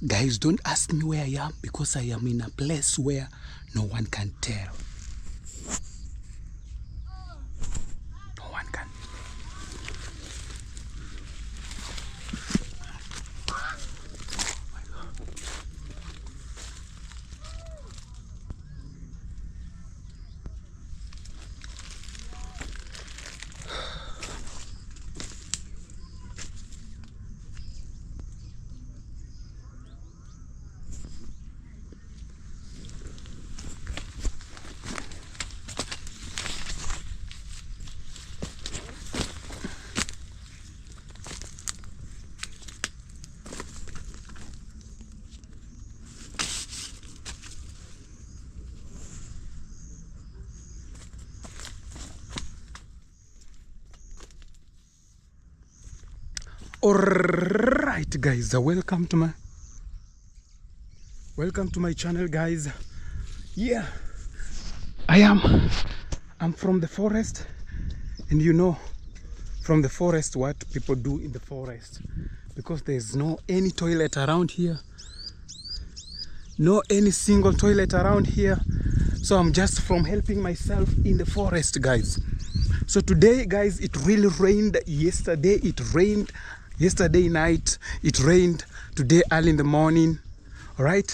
Guys, don't ask me where I am because I am in a place where no one can tell. No one can. Alright guys, welcome to my channel guys. Yeah, I'm from the forest, and you know from the forest what people do in the forest, because there's no any toilet around here, no any single toilet around here. So I'm just from helping myself in the forest guys. So today guys, it really rained. Yesterday night it rained, today early in the morning. All right,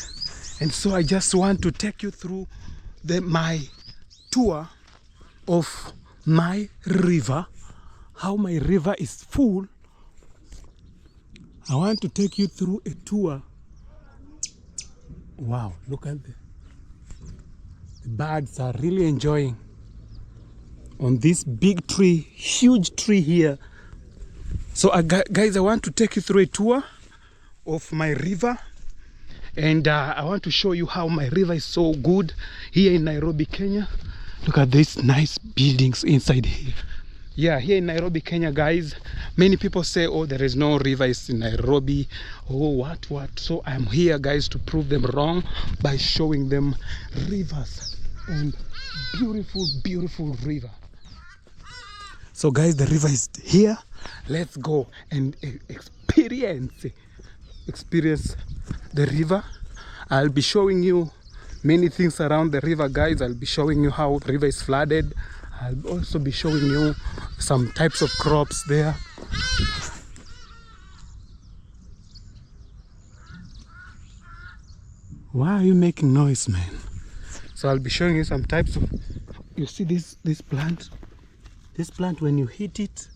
and so I just want to take you through my tour of my river, how my river is full. I want to take you through a tour. Wow, look at the birds are really enjoying on this big tree, huge tree here. So guys, I want to take you through a tour of my river, and I want to show you how my river is so good here in Nairobi, Kenya. Look at these nice buildings inside here. Yeah, here in Nairobi, Kenya guys, many people say, oh, there is no rivers in Nairobi, oh what. So I'm here guys to prove them wrong by showing them rivers, and beautiful river. So guys, the river is here. Let's go and experience the river. I'll be showing you many things around the river guys. I'll be showing you how the river is flooded. I'll also be showing you some types of crops there. Why are you making noise, man? So I'll be showing you some types of, you see this plant? This plant, when you hit it,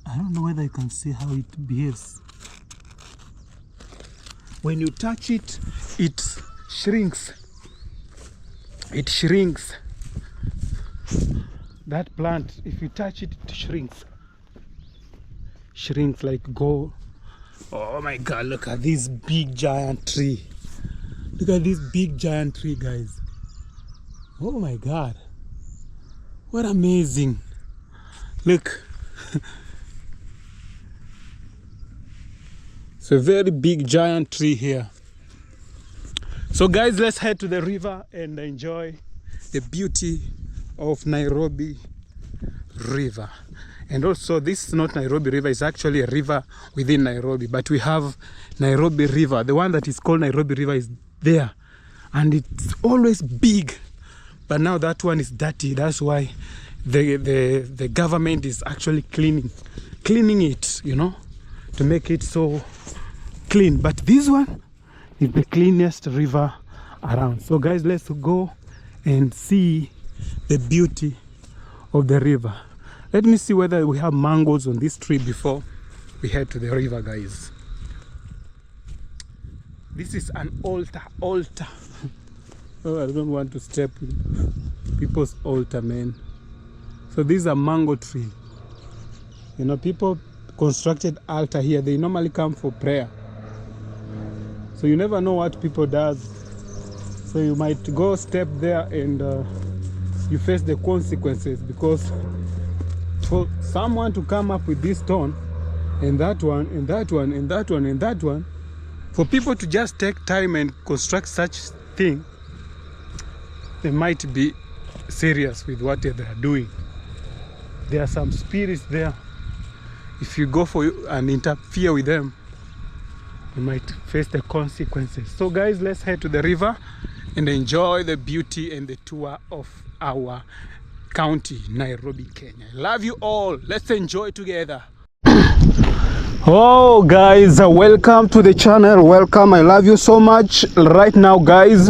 I don't know whether you can see how it behaves. When you touch it, it shrinks. It shrinks. That plant, if you touch it, it shrinks. Shrinks like gold. Oh my God, look at this big giant tree. Look at this big giant tree, guys. Oh my God. What amazing. Look. It's a very big giant tree here. So guys, let's head to the river and enjoy the beauty of Nairobi River. And also, this is not Nairobi River, it's actually a river within Nairobi, but we have Nairobi River. The one that is called Nairobi River is there, and it's always big, but now that one is dirty. That's why the government is actually cleaning it, you know, to make it so clean. But this one is the cleanest river around. So guys, let's go and see the beauty of the river. Let me see whether we have mangoes on this tree before we head to the river, guys. This is an altar. Oh, I don't want to step in people's altar, man. So this is a mango tree. You know, people constructed altar here. They normally come for prayer. So you never know what people does. So you might go step there and you face the consequences, because for someone to come up with this stone and that one and that one and that one and that one, for people to just take time and construct such thing, they might be serious with what they are doing. There are some spirits there. If you go for and interfere with them, you might face the consequences. So guys, let's head to the river and enjoy the beauty and the tour of our county, Nairobi, Kenya. I love you all. Let's enjoy together. Oh guys, welcome to the channel. Welcome. I love you so much. Right now guys,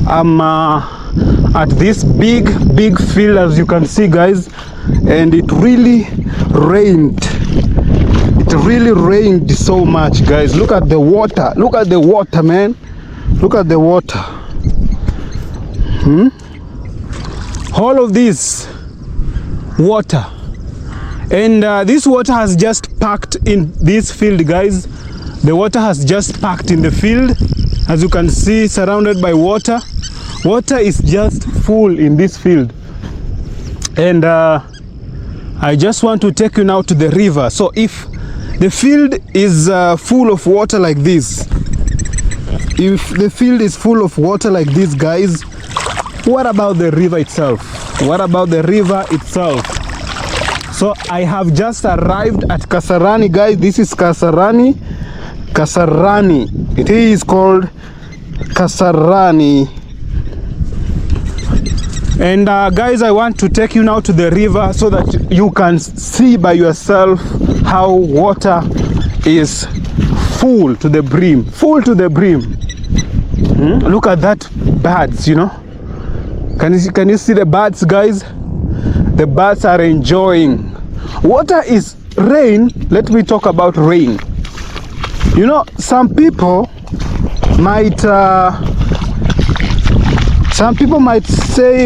I'm at this big field, as you can see guys, and it really rained. It really rained so much guys. Look at the water. Look at the water, man. Look at the water. All of this water, and this water has just packed in this field guys. The water has just packed in the field, as you can see, surrounded by water. Water is just full in this field, and I just want to take you now to the river. So if the field is full of water like this, if the field is full of water like this guys, what about the river itself? What about the river itself? So I have just arrived at Kasarani guys. This is Kasarani. It is called Kasarani. And guys, I want to take you now to the river so that you can see by yourself how water is full to the brim. Full to the brim. Look at that birds, you know. Can you see the birds guys? The birds are enjoying. Water is rain. Let me talk about rain. You know, some people might say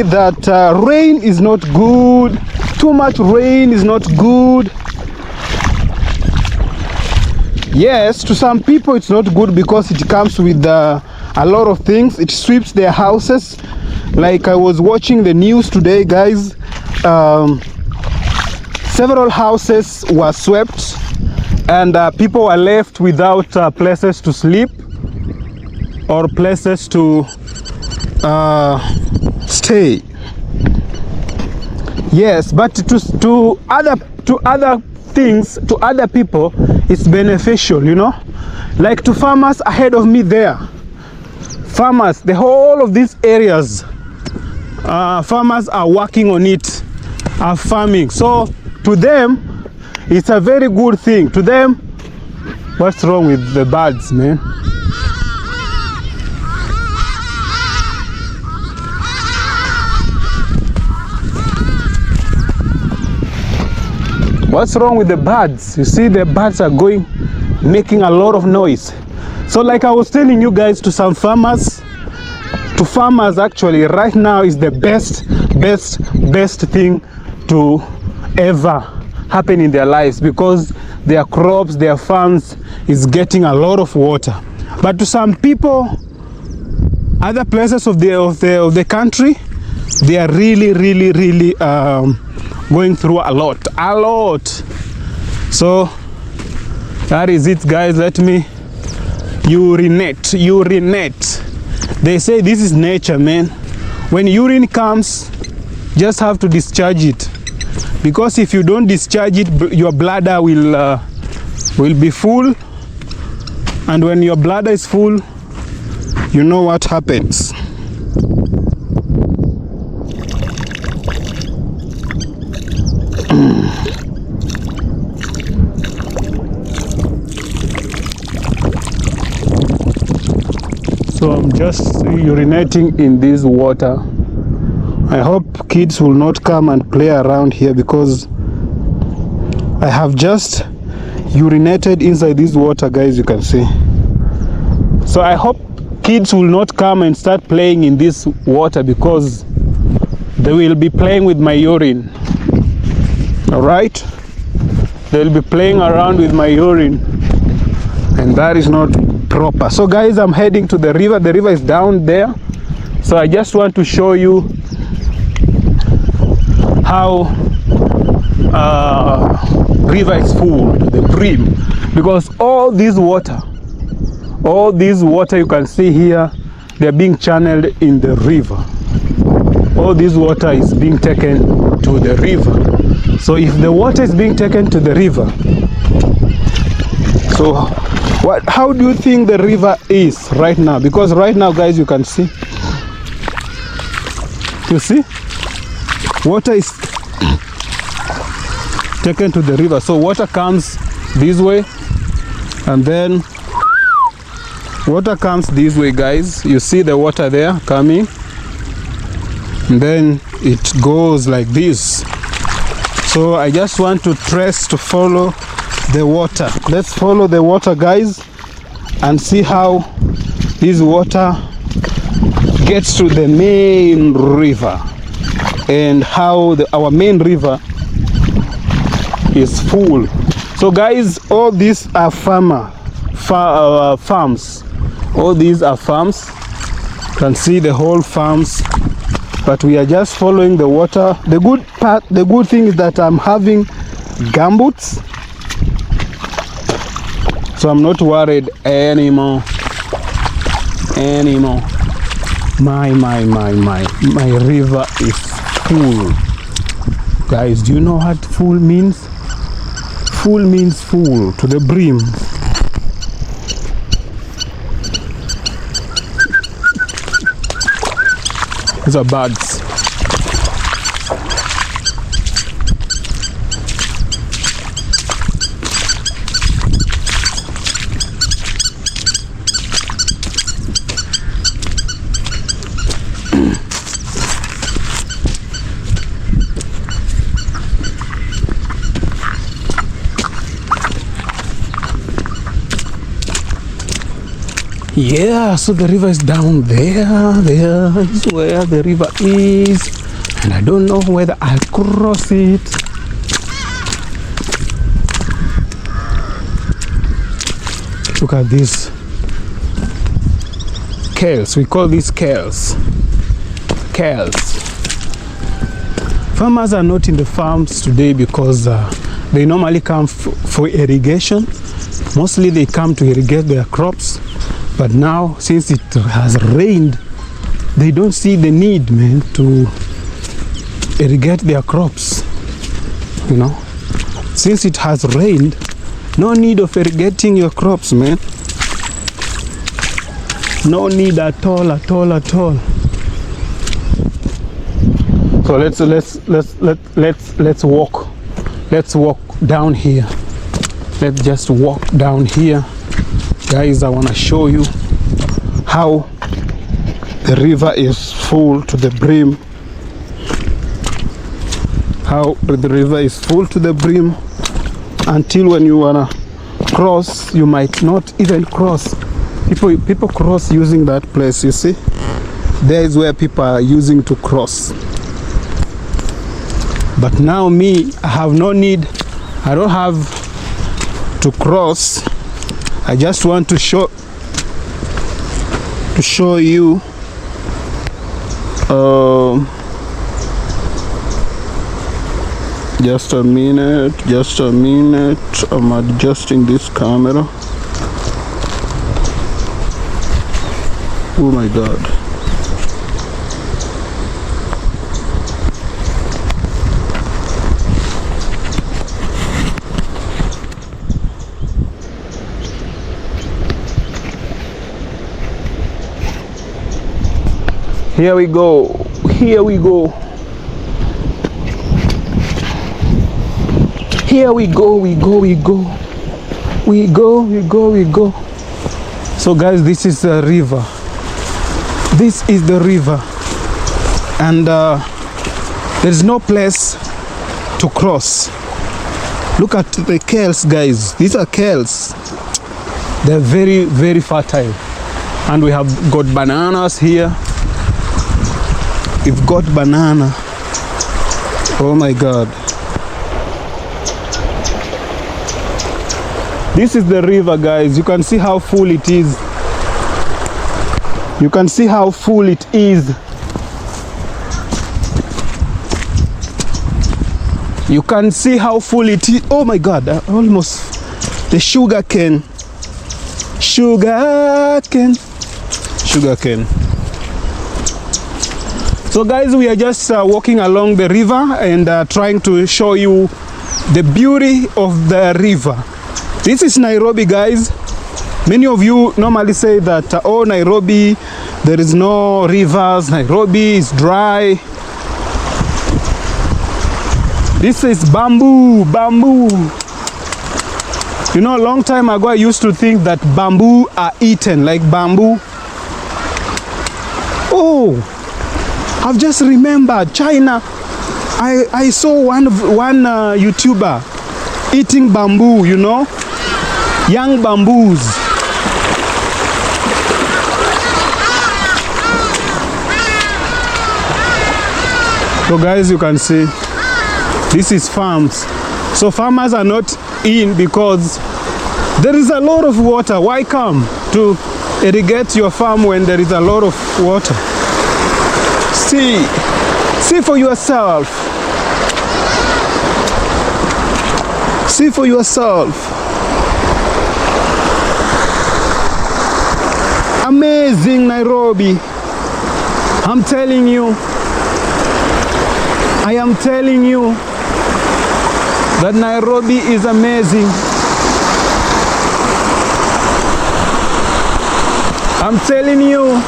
that rain is not good. Too much rain is not good. Yes, to some people it's not good because it comes with a lot of things. It sweeps their houses. Like I was watching the news today guys, several houses were swept, and people were left without places to sleep or places to stay. Yes, but to other things, to other people, it's beneficial, you know. Like to farmers ahead of me there, farmers, the whole of these areas, farmers are working on it, are farming. So to them it's a very good thing. To them, what's wrong with the birds, man? What's wrong with the birds? You see, the birds are going, making a lot of noise. So like I was telling you guys, to some farmers, to farmers actually right now is the best thing to ever happen in their lives, because their crops, their farms is getting a lot of water. But to some people, other places of the country, they are really going through a lot. So that is it guys. Let me urinate. They say this is nature, man. When urine comes, just have to discharge it, because if you don't discharge it, your bladder will be full, and when your bladder is full, you know what happens. So I'm just urinating in this water. I hope kids will not come and play around here, because I have just urinated inside this water guys, you can see. So I hope kids will not come and start playing in this water, because they will be playing with my urine. Alright, they'll be playing around with my urine, and that is not proper. So guys, I'm heading to the river. The river is down there, so I just want to show you how river is full to the brim, because all this water you can see here, they're being channeled in the river. All this water is being taken to the river. So if the water is being taken to the river, so How do you think the river is right now? Because right now, guys, you can see. You see? Water is taken to the river. So water comes this way, and then water comes this way, guys. You see the water there coming, and then it goes like this. So I just want to follow the water. Let's follow the water, guys, and see how this water gets to the main river, and how our main river is full. So guys, all these are farms. All these are farms. You can see the whole farms, but we are just following the water. The good thing is that I'm having gumboots, so I'm not worried anymore. My river is full. Guys, do you know what full means? Full means full to the brim. These are birds. Yeah, so the river is down there. There is where the river is, and I don't know whether I'll cross it. Look at this kales. We call these kales. Farmers are not in the farms today because they normally come for irrigation. Mostly they come to irrigate their crops. But now, since it has rained, they don't see the need, man, to irrigate their crops. You know, since it has rained, no need of irrigating your crops, man. No need at all. So let's walk. Let's walk down here. Let's just walk down here. Guys, I want to show you how the river is full to the brim. How the river is full to the brim until when you want to cross, you might not even cross. People cross using that place, you see? There is where people are using to cross. But now me, I have no need. I don't have to cross. I just want to show you just a minute, I'm adjusting this camera. Oh my God. Here we go. So guys, this is the river. And there's no place to cross. Look at the kales, guys. These are kales. They're very, very fertile. And we have got bananas here. We've got banana. Oh my God. This is the river, guys. You can see how full it is. You can see how full it is. You can see how full it is. Oh my God, almost the sugar cane. So guys, we are just walking along the river and trying to show you the beauty of the river. This is Nairobi, guys. Many of you normally say that, oh, Nairobi, there is no rivers, Nairobi is dry. This is bamboo. You know, a long time ago, I used to think that bamboo are eaten, like bamboo. Oh, I've just remembered China. I saw one YouTuber eating bamboo, you know, young bamboos. So guys, you can see this is farms. So farmers are not in because there is a lot of water. Why come to irrigate your farm when there is a lot of water? See for yourself. See for yourself. Amazing Nairobi. I'm telling you. I am telling you that Nairobi is amazing. I'm telling you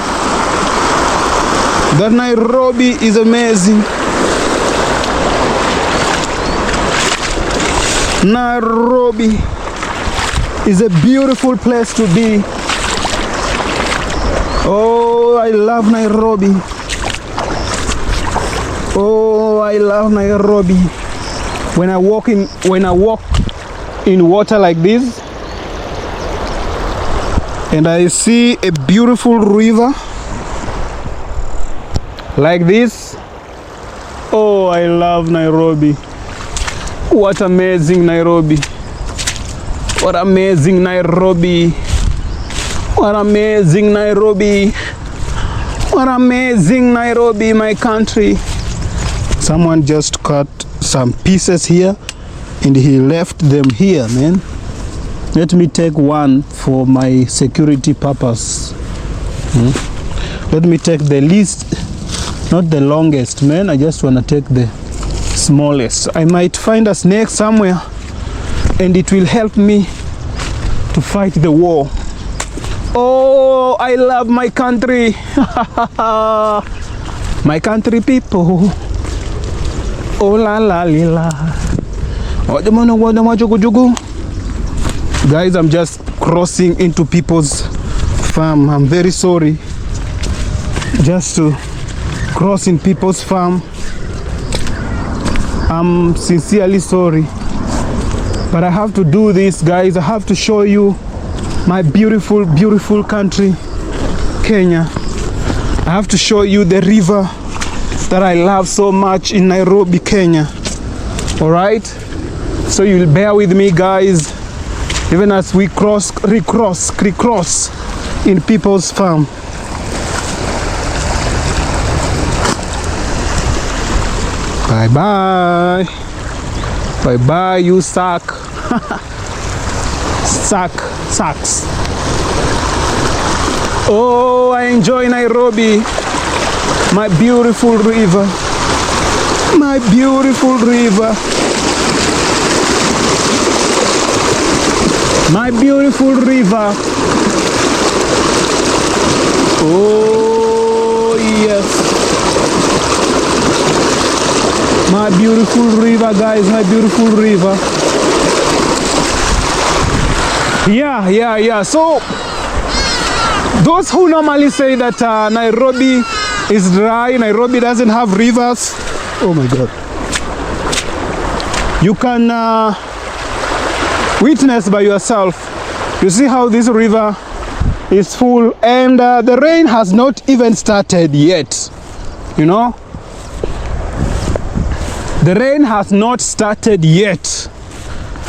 that Nairobi is amazing. Nairobi is a beautiful place to be. Oh, I love Nairobi. Oh, I love Nairobi. When I walk in water like this, and I see a beautiful river like this, oh, I love Nairobi. What amazing Nairobi. What amazing Nairobi. What amazing Nairobi. What amazing Nairobi, my country. Someone just cut some pieces here and he left them here, man. Let me take one for my security purpose. Let me take the least, not the longest, man. I just want to take the smallest. I might find a snake somewhere and it will help me to fight the war. Oh, I love my country. My country people. Oh la la la. Guys, I'm just crossing into people's farm. I'm very sorry. Just to cross in people's farm. I'm sincerely sorry. But I have to do this, guys. I have to show you my beautiful, beautiful country, Kenya. I have to show you the river that I love so much in Nairobi, Kenya. All right? So you'll bear with me, guys, even as we recross in people's farm. Bye-bye. Bye-bye, you suck. Sucks. Oh, I enjoy Nairobi. My beautiful river. My beautiful river. My beautiful river. Oh, yes. My beautiful river, guys. My beautiful river. Yeah. So, those who normally say that Nairobi is dry, Nairobi doesn't have rivers, oh my God. You can witness by yourself. You see how this river is full, and the rain has not even started yet. You know? The rain has not started yet.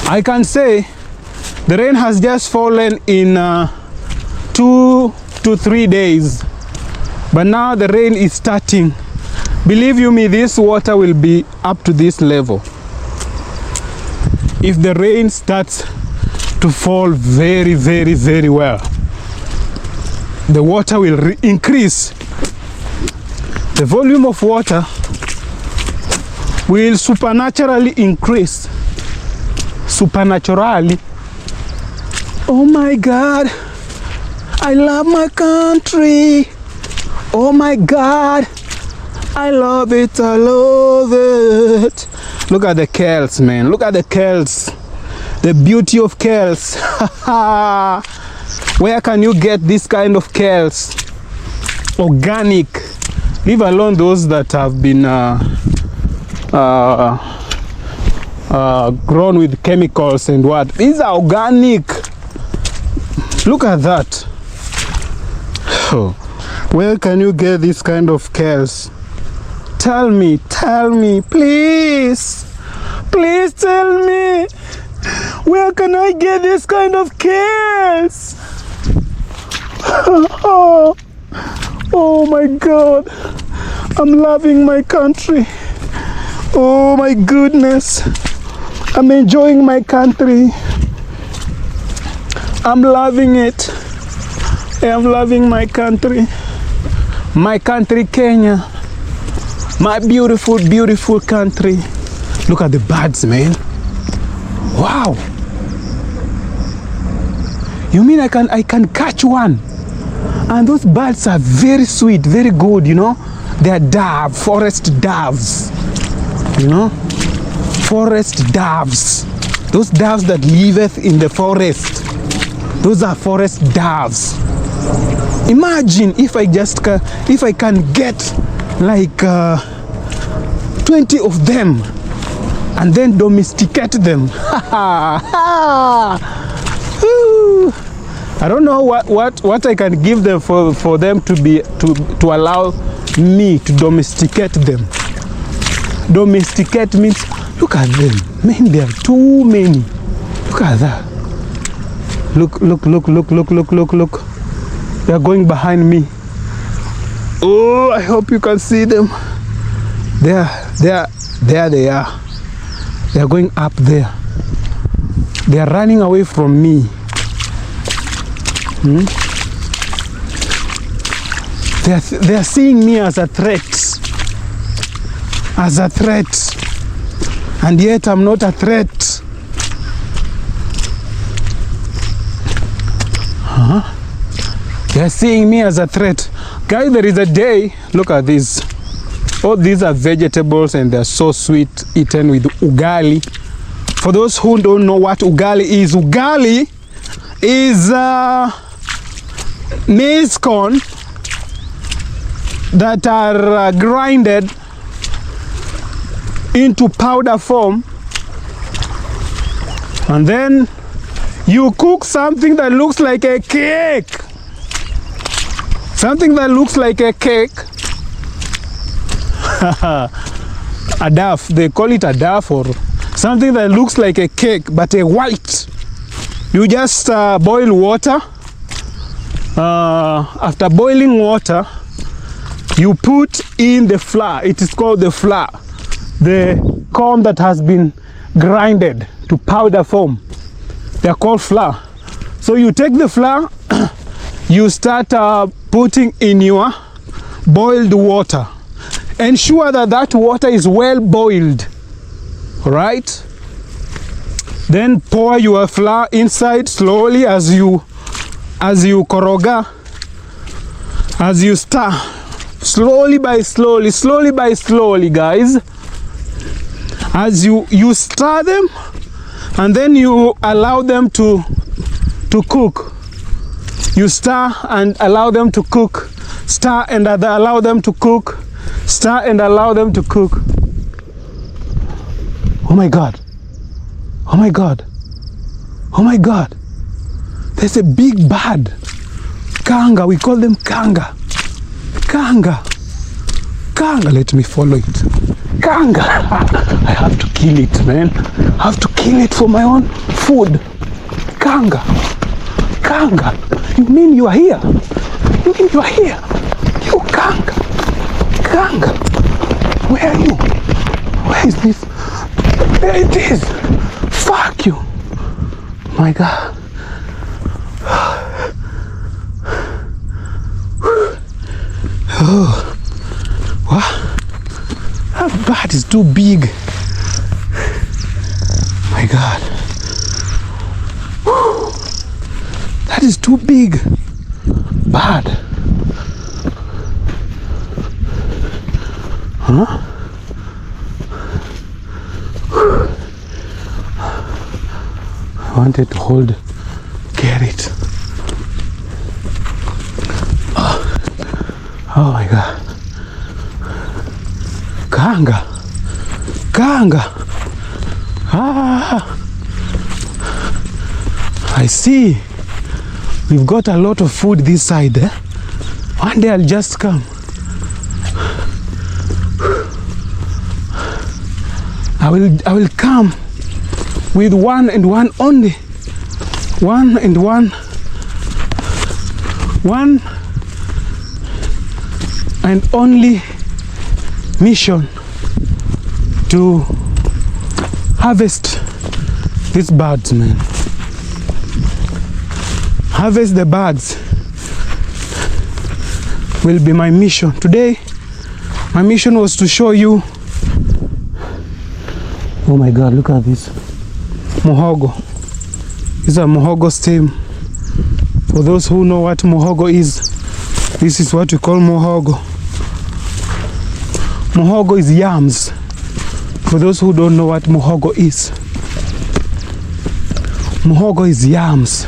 I can say the rain has just fallen in 2 to 3 days. But now the rain is starting. Believe you me, this water will be up to this level. If the rain starts to fall very, very, very well, the water will increase. The volume of water will supernaturally increase. Supernaturally. Oh my God. I love my country. Oh my God. I love it. I love it. Look at the kales, man. Look at the kales. The beauty of kales. Where can you get this kind of kales? Organic. Leave alone those that have been grown with chemicals and what. These are organic. Look at that. Oh. Where can you get this kind of kales? Tell me, please. Please tell me. Where can I get this kind of kales? Oh my God. I'm loving my country. Oh my goodness. I'm enjoying my country. I'm loving it. I'm loving my country. My country, Kenya. My beautiful, beautiful country. Look at the birds, man. Wow. You mean I can catch one? And those birds are very sweet, very good, you know. They are forest doves. You know? Forest doves. Those doves that liveth in the forest. Those are forest doves. Imagine if I can get like 20 of them and then domesticate them. I don't know what I can give them for them to allow me to domesticate them. Domesticate means, look at them. Man, there are too many. Look at that. Look. They are going behind me. Oh, I hope you can see them. There they are. They are going up there. They are running away from me. They are seeing me as a threat. As a threat. And yet I'm not a threat. They are seeing me as a threat. Guys, there is a day, look at this. Oh, these are vegetables and they're so sweet, eaten with ugali. For those who don't know what ugali is maize corn that are grinded into powder form, and then you cook something that looks like a cake. Something that looks like a cake. A duff, they call it a duff, or something that looks like a cake but a white. You just boil water. After boiling water, you put in the flour. It is called the flour, the corn that has been grinded to powder form. They are called flour. So you take the flour, you start putting in your boiled water. Ensure that water is well boiled. All right? Then pour your flour inside slowly as you koroga, as you stir, slowly by slowly, guys. As you stir them, and then you allow them to cook. You stir and allow them to cook. Stir and allow them to cook. Stir and allow them to cook. Oh my God. Oh my God. Oh my God. There's a big bird. Kanga. We call them kanga. Kanga. Kanga. Let me follow it. Kanga. I have to kill it, man. I have to kill it for my own food. Kanga. Kanga. You mean you are here? You mean you are here? You kanga. Kanga. Where are you? Where is this? There it is. Fuck you. My God. Oh. What? That bat is too big. My God. That is too big. Bad. Huh? I wanted to hold carrot. Oh my God. Kanga. I see. We've got a lot of food this side. One day I'll just come. I will come with one and one only. One and only mission to harvest these birds, man. Harvest the birds will be my mission. Today, my mission was to show you. Oh my God, look at this. Muhogo. These are muhogo stem. For those who know what muhogo is, this is what we call muhogo. Muhogo is yams. For those who don't know what muhogo is yams.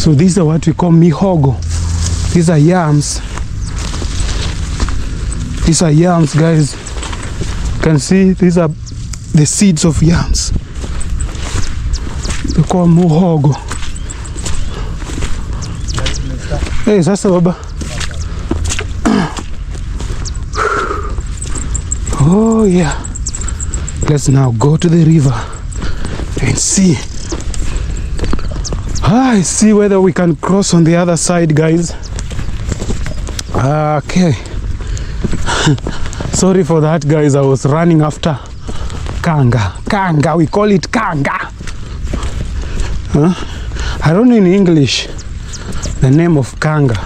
So these are what we call mihogo. These are yams. These are yams, guys. You can see these are the seeds of yams. They call muhogo. Hey, sasa baba. Oh yeah. Let's now go to the river and see. I see whether we can cross on the other side, guys. Okay. Sorry for that, guys. I was running after kanga. We call it kanga. I don't know in English the name of kanga.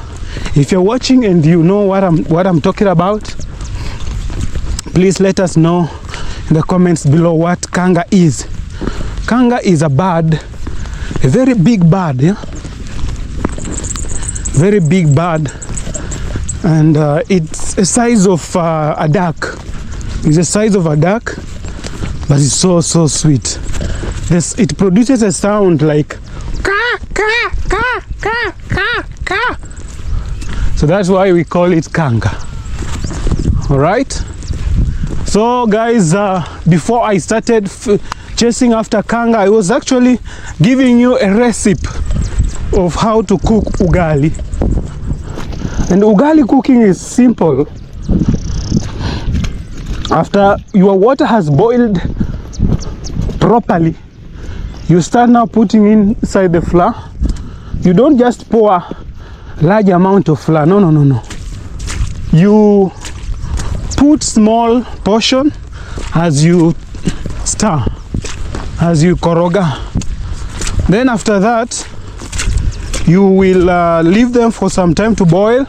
If you're watching and you know what I'm talking about, please let us know in the comments below what kanga is. Kanga is a bird, a very big bird, yeah? Very big bird, and it's a size of a duck. It's the size of a duck, but it's so sweet. It produces a sound like ka ka ka ka ka ka. So that's why we call it kanga. All right. So guys, before I started chasing after kanga, I was actually giving you a recipe of how to cook ugali. And ugali cooking is simple. After your water has boiled properly, you start now putting inside the flour. You don't just pour a large amount of flour. No. You put small portion as you stir, as you koroga. Then after that, you will leave them for some time to boil.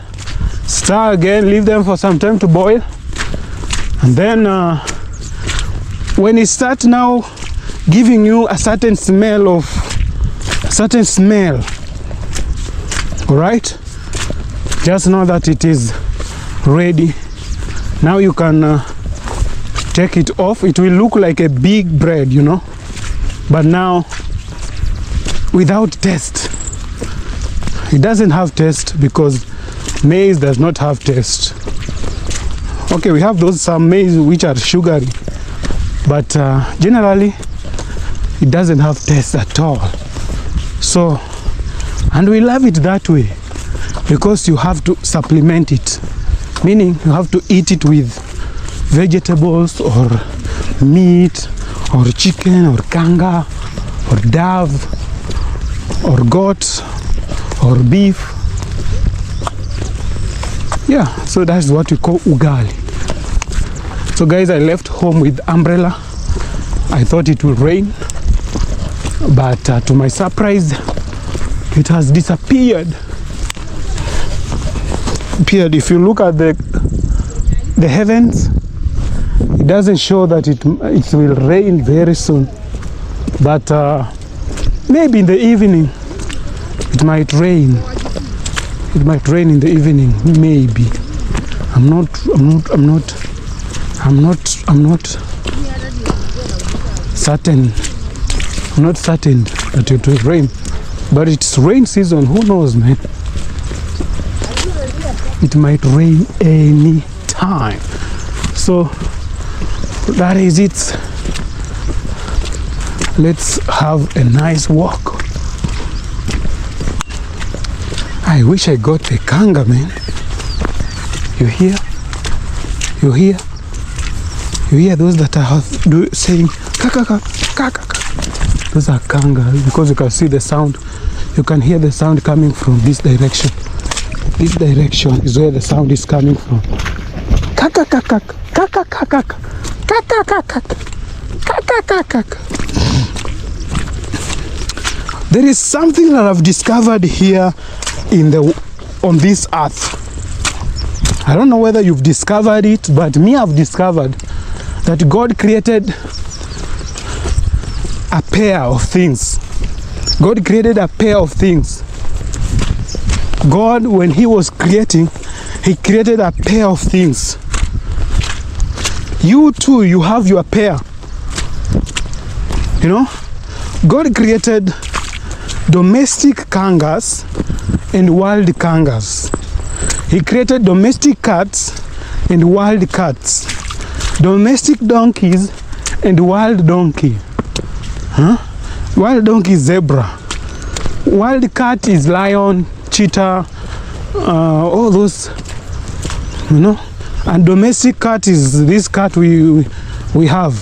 Stir again, leave them for some time to boil. And then when it starts now giving you a certain smell, all right, just know that it is ready. Now you can take it off. It will look like a big bread, you know, but now without taste. It doesn't have taste because maize does not have taste. Okay, we have some maize which are sugary, but generally it doesn't have taste at all. So, and we love it that way because you have to supplement it, meaning you have to eat it with vegetables or meat or chicken or kanga or dove or goat or beef. Yeah, so that's what we call ugali. So guys, I left home with umbrella. I thought it would rain, but to my surprise, it has disappeared. If you look at the heavens, it doesn't show that it will rain very soon, but maybe in the evening it might rain. It might rain in the evening, maybe. I'm not certain. I'm not certain that it will rain. But it's rain season, who knows, man? It might rain any time. So that is it. Let's have a nice walk. I wish I got the kanga, man. You hear? You hear? You hear those that are saying kaka kaka? Those are kanga, because you can see the sound. You can hear the sound coming from this direction. This direction is where the sound is coming from. Kaka kaka kaka kaka kaka kaka kaka kaka. There is something that I've discovered here on this earth. I don't know whether you've discovered it, but me, I've discovered that God created a pair of things. God created a pair of things. God, when he was creating, he created a pair of things. You too, you have your pair. You know, God created domestic kangas and wild kangas. He created domestic cats and wild cats, domestic donkeys and wild donkey. Wild donkey is zebra. Wild cat is lion, cheetah, all those, you know. And domestic cat is this cat we have.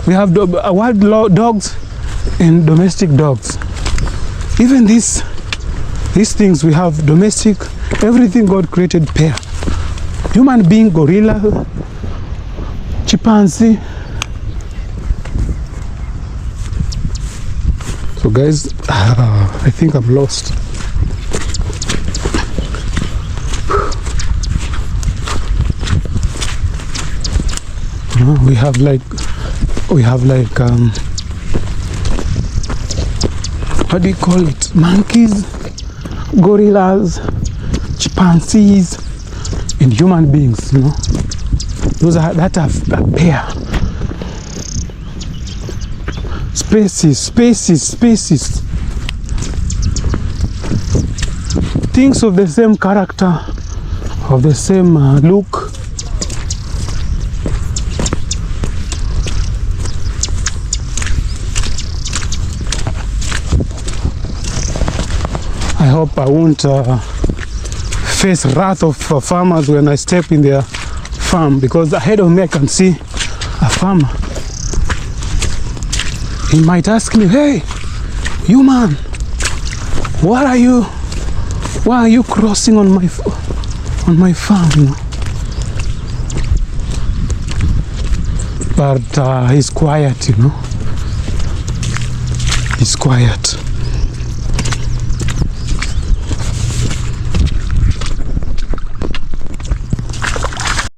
We have wild dogs and domestic dogs. Even these things we have domestic. Everything God created pair. Human being, gorilla, chimpanzee. So guys, I think I'm lost. We have like what do you call it? Monkeys, gorillas, chimpanzees, and human beings. You know, that are a pair. Species. Things of the same character, of the same look. I hope I won't face wrath of farmers when I step in their farm, because ahead of me I can see a farmer. He might ask me, "Hey, you man, why are you crossing on my farm?" You know? But he's quiet, you know. He's quiet.